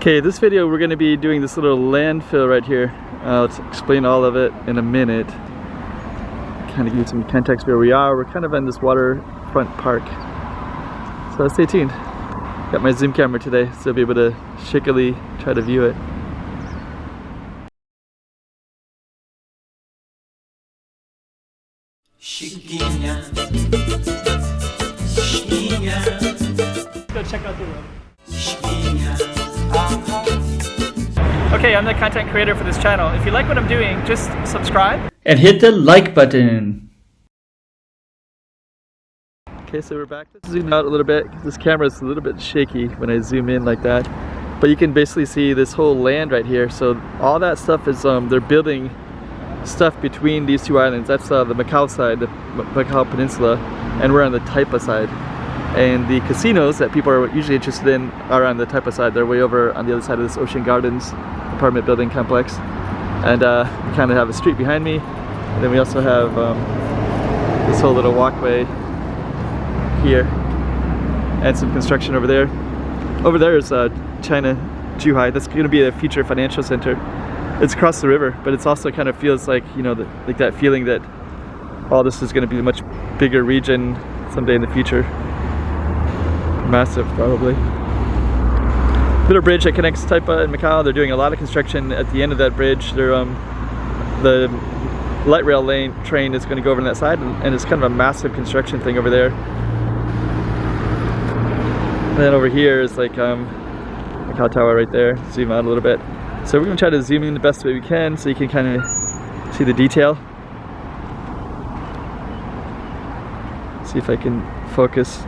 Okay, this video we're going to be doing this little landfill right here. I'll explain all of it in a minute. Kind of give you some context where we are. We're kind of in this waterfront park. So stay tuned. Got my zoom camera today, so I'll be able to shakily try to view it. Go check out the room. Okay, I'm the content creator for this channel. If you like what I'm doing, just subscribe and hit the like button. Okay, so we're back. Let's zoom out a little bit. This camera is a little bit shaky when I zoom in like that. But you can basically see this whole land right here. So all that stuff is, they're building stuff between these two islands. That's the Macau side, the Macau Peninsula, and we're on the Taipa side. And the casinos that people are usually interested in are on the Taipa side. They're way over on the other side of this Ocean Gardens apartment building complex. And we kind of have a street behind me. And then we also have this whole little walkway here. And some construction over there. Over there is China, Zhuhai. That's going to be a future financial center. It's across the river, but it's also kind of feels like, you know, like that feeling that all this is going to be a much bigger region someday in the future. Massive, probably. Little bridge that connects Taipa and Macau. They're doing a lot of construction at the end of that bridge. They're the light rail lane train is going to go over on that side, and it's kind of a massive construction thing over there. And then over here is like Macau Tower right there. Zoom out a little bit. So we're going to try to zoom in the best way we can so you can kind of see the detail. See if I can focus.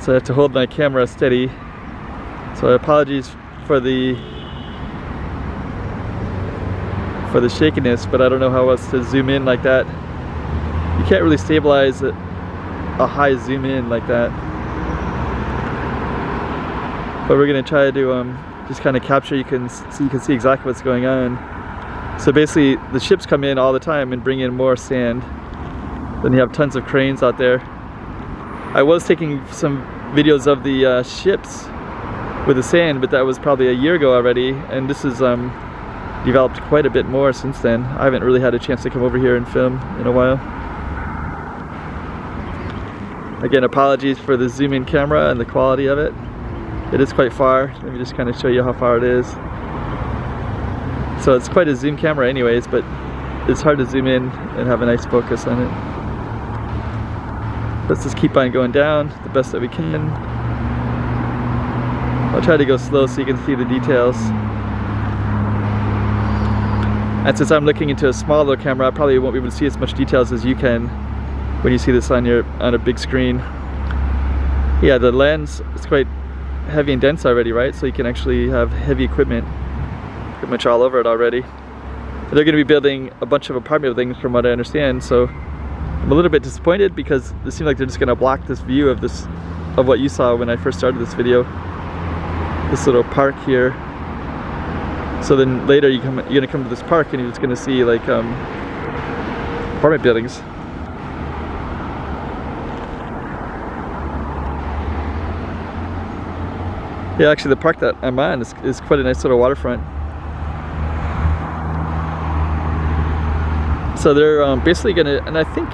So I have to hold my camera steady. So apologies for the shakiness, but I don't know how else to zoom in like that. You can't really stabilize a high zoom in like that. But we're gonna try to just kind of capture. You can see exactly what's going on. So basically, the ships come in all the time and bring in more sand. Then you have tons of cranes out there. I was taking some videos of the ships with the sand, but that was probably a year ago already, and this has developed quite a bit more since then. I haven't really had a chance to come over here and film in a while. Again, apologies for the zoom in camera and the quality of it. It is quite far. Let me just kind of show you how far it is. So it's quite a zoom camera anyways, but it's hard to zoom in and have a nice focus on it. Let's just keep on going down the best that we can. I'll try to go slow so you can see the details. And since I'm looking into a smaller camera, I probably won't be able to see as much details as you can when you see this on a big screen. Yeah, the lens is quite heavy and dense already, right? So you can actually have heavy equipment pretty much all over it already. But they're going to be building a bunch of apartment buildings from what I understand, so I'm a little bit disappointed because it seems like they're just going to block this view of what you saw when I first started this video. This little park here. So then later you're going to come to this park and you're just going to see like apartment buildings. Yeah, actually the park that I'm on is quite a nice little waterfront. So they're basically gonna, and I think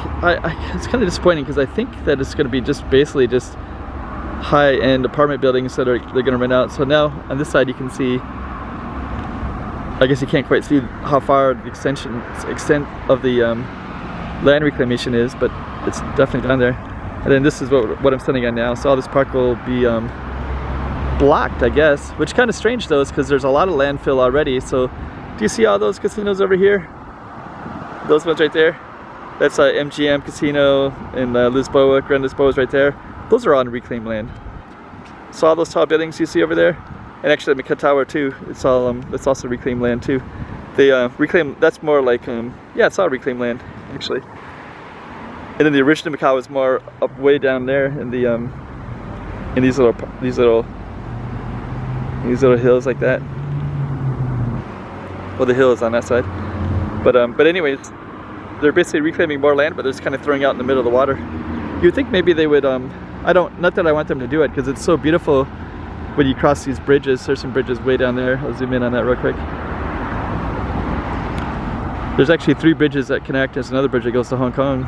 it's kind of disappointing because I think that it's gonna be basically just high-end apartment buildings that they're gonna rent out. So now on this side you can see, I guess you can't quite see how far the extent of the land reclamation is, but it's definitely down there. And then this is what I'm standing on now. So all this park will be blocked, I guess, which kind of strange though, is because there's a lot of landfill already. So do you see all those casinos over here? Those ones right there, that's MGM Casino in Lisboa, Grand Lisboa is right there. Those are on reclaimed land. So all those tall buildings you see over there, and actually the Macau Tower too, it's all that's also reclaimed land too. They reclaim, that's more like yeah, it's all reclaimed land actually. And then the original Macau is more up way down there in the in these little hills like that. Well, the hill is on that side. But anyways, they're basically reclaiming more land, but they're just kind of throwing out in the middle of the water. You'd think maybe they would not that I want them to do it, because it's so beautiful when you cross these bridges. There's some bridges way down there. I'll zoom in on that real quick. There's actually 3 bridges that connect. There's another bridge that goes to Hong Kong.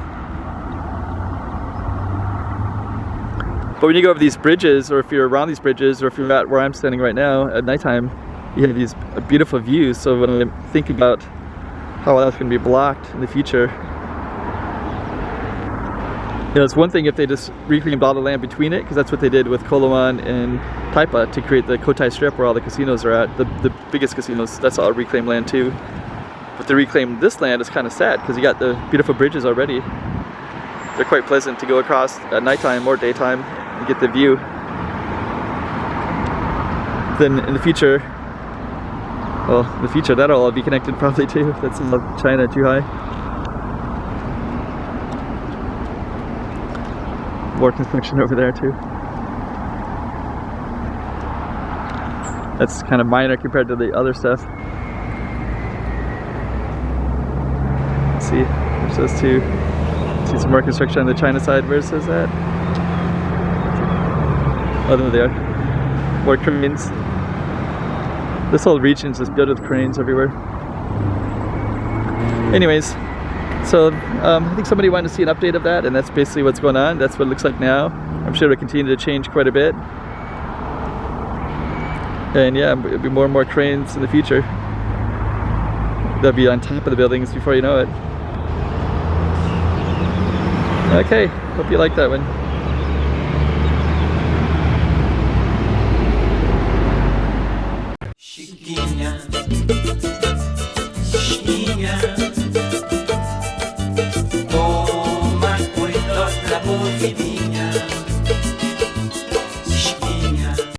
But when you go over these bridges, or if you're around these bridges, or if you're at where I'm standing right now at nighttime, you have these beautiful views. So when I think about how that's going to be blocked in the future, you know, it's one thing if they just reclaimed all the land between it, because that's what they did with Koh Luan and Taipa to create the Cotai Strip where all the casinos are at, the biggest casinos. That's all reclaimed land too. But to reclaim this land is kind of sad, because you got the beautiful bridges already. They're quite pleasant to go across at nighttime or daytime and get the view. Then in the future, well, in the future that'll all be connected probably too. That's in China, Zhuhai. More construction over there too. That's kind of minor compared to the other stuff. Let's see, there's those two. See some more construction on the China side. Where says that? Oh, there they are. More cranes. This whole region is just built with cranes everywhere. Anyways, so I think somebody wanted to see an update of that, and that's basically what's going on. That's what it looks like now. I'm sure it'll continue to change quite a bit. And yeah, there'll be more and more cranes in the future. They'll be on top of the buildings before you know it. Okay, hope you like that one.